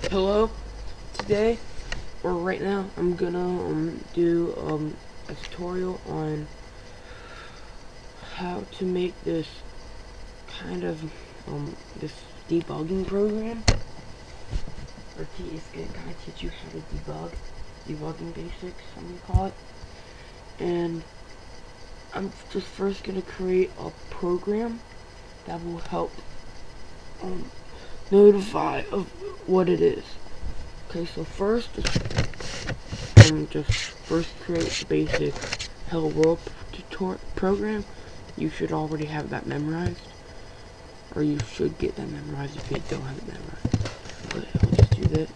Hello. Today, or right now, I'm gonna do a tutorial on how to make this kind of this debugging program. It's gonna kind of teach you how to debugging basics, I'm gonna call it. And I'm just first gonna create a program that will help notify of what it is. Okay, so first, just create the basic Hello World program. You should already have that memorized, or you should get that memorized if you don't have it memorized. But I'll just do that.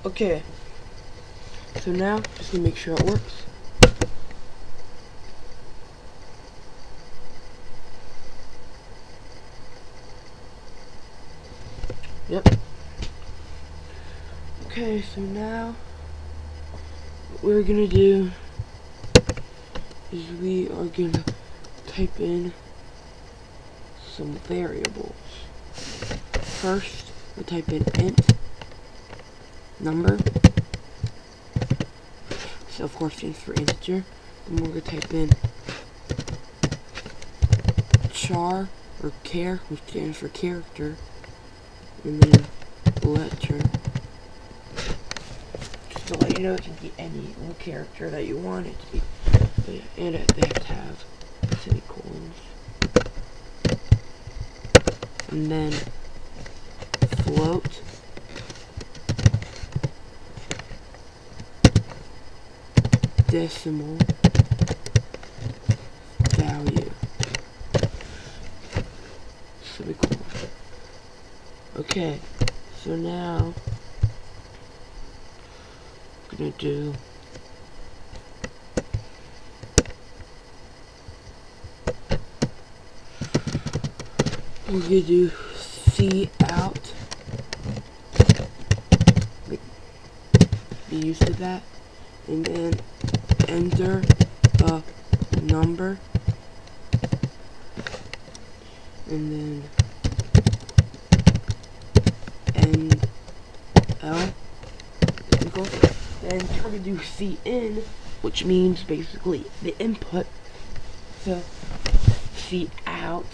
Okay, so now just to make sure it works. Yep. Okay, so now what we're gonna do is we are gonna type in some variables. First, we'll type in int number. So of course stands for integer. Then we're gonna type in char or char, which stands for character, and then letter. Just to let you know, it can be any character that you want it to be. But yeah, and they have to have semicolons. And then float. Decimal value. Semicolon. Okay, so now I'm gonna do C out. Be used to that, and then enter a number, and then NL equal. Then we're gonna do CIN, which means basically the input. So C out,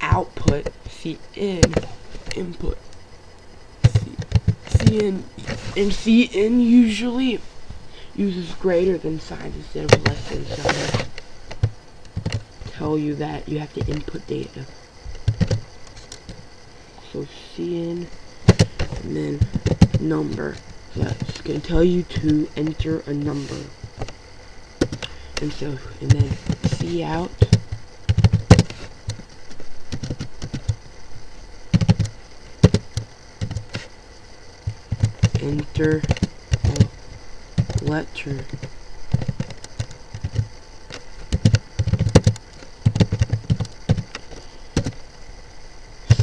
output, CIN, input. CIN, and CIN usually uses greater than signs instead of less than signs. Tell you that you have to input data. So CIN, and then number. So that's gonna tell you to enter a number. And then C out. Enter a letter.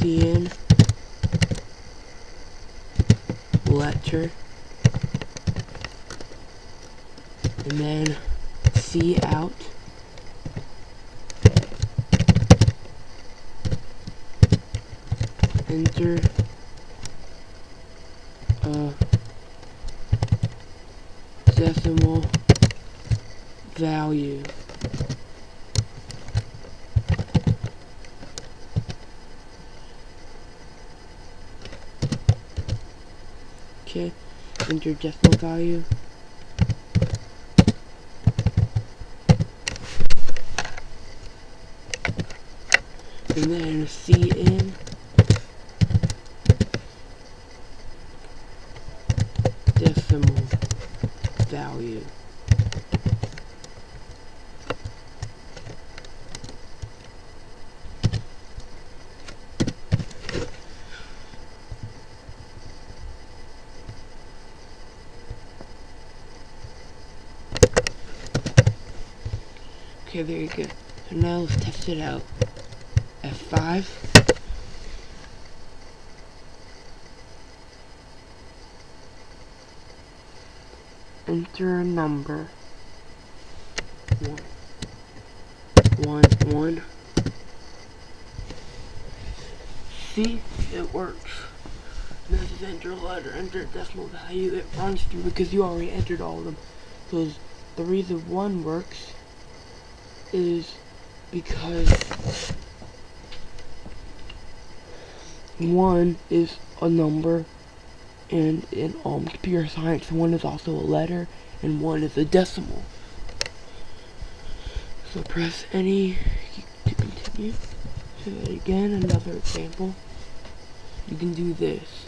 CIN letter, and then C out, enter a decimal value. Okay, enter decimal value. And then C in decimal value. Okay, there you go. So now let's test it out. F5. Enter a number. 1, 1, 1. See? It works. Now just enter a letter, enter a decimal value. It runs through because you already entered all of them. Because the reason 1 works is because 1 is a number, and in computer science 1 is also a letter, and 1 is a decimal. So press any to continue. So again, another example. You can do this.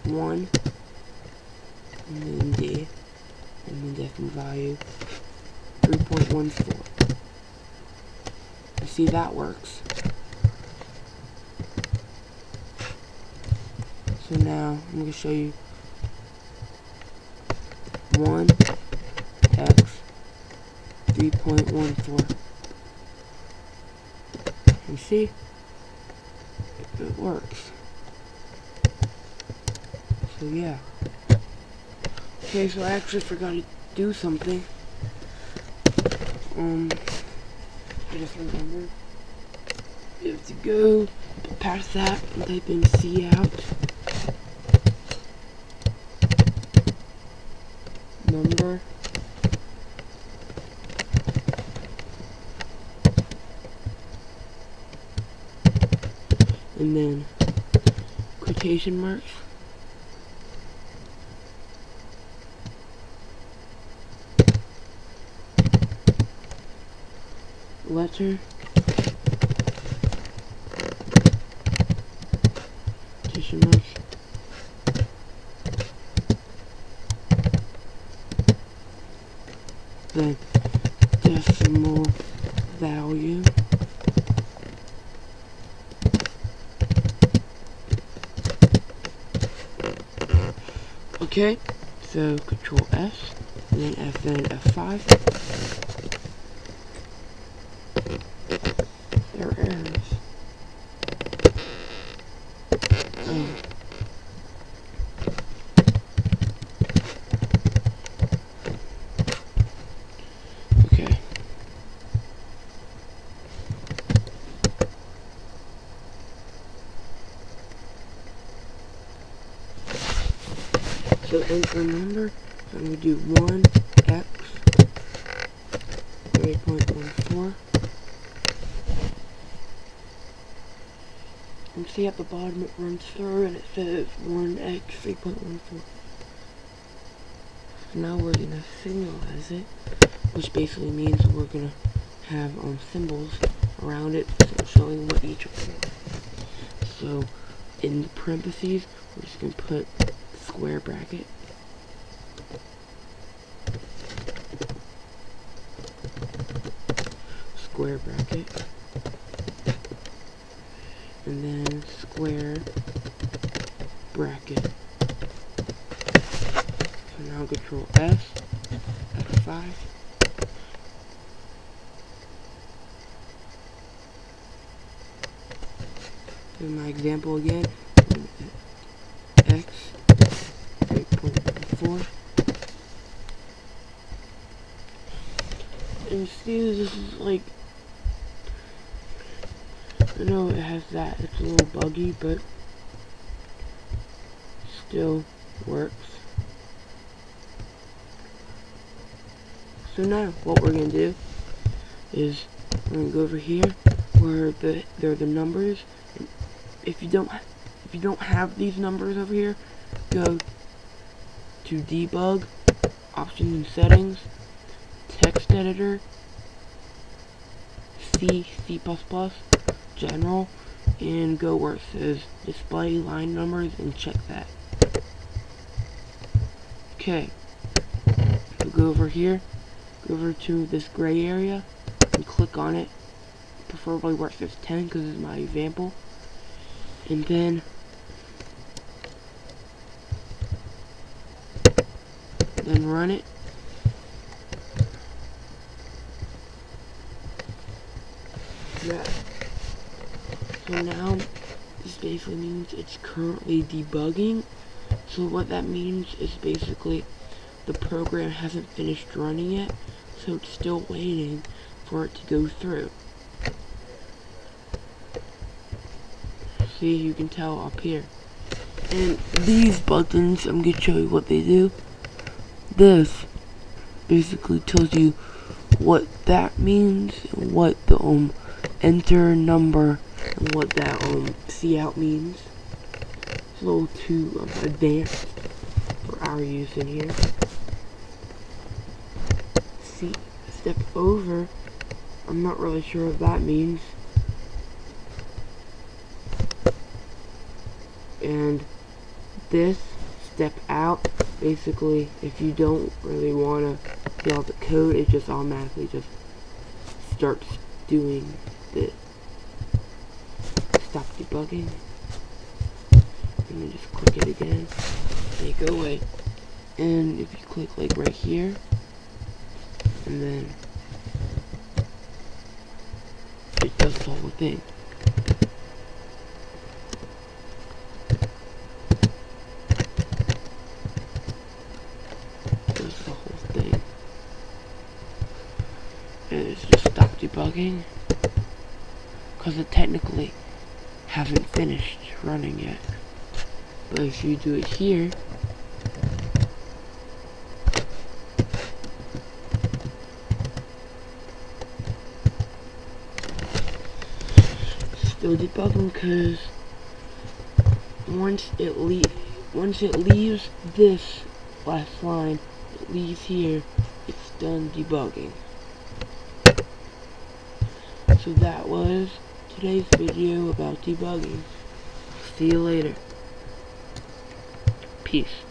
1, and then D, and then decimal value 3.14. You see, that works. So now I'm going to show you 1 x 3.14. You see, it works. So yeah. Okay, so I actually forgot to do something. I just remembered. You have to go past that and type in C out, number, and then quotation marks, letter, quotation marks, then decimal value, okay, so Control S, and then F5. There are errors. Okay. So enter number, so I'm going to do 1x 3.14. And see at the bottom it runs through and it says 1x 3.14. So now we're going to signalize it, which basically means we're going to have symbols around it, so showing what each one is. So in the parentheses, we're just going to put square bracket. Square bracket. And then square bracket. So now Control S, F5. So my example again, x 8.4. And see, this is like, I know it has that, it's a little buggy, but still works. So now, what we're going to do is, we're going to go over here, where there are the numbers, and if you don't have these numbers over here, go to Debug, Options and Settings, Text Editor, C, C++, General, and go where it says Display Line Numbers and check that. Okay, so go over here, go over to this gray area, and click on it, preferably where it says 10 because this is my example, and then run it. Yeah. So now this basically means it's currently debugging. So what that means is basically the program hasn't finished running yet, so it's still waiting for it to go through. See, you can tell up here. And these buttons, I'm going to show you what they do. This basically tells you what that means, and what the enter number, and what that cout means. It's a little too advanced for our use in here. See, step over, I'm not really sure what that means. And this, step out, basically, if you don't really want to see all the code, it just automatically just starts doing this. Stop debugging. And then just click it again. And you go away. And if you click like right here, and then it does the whole thing. And it's just stop debugging because it technically hasn't finished running yet. But if you do it here, still debugging because once it leaves this last line, it leaves here, it's done debugging. So that was today's video about debugging. See you later. Peace.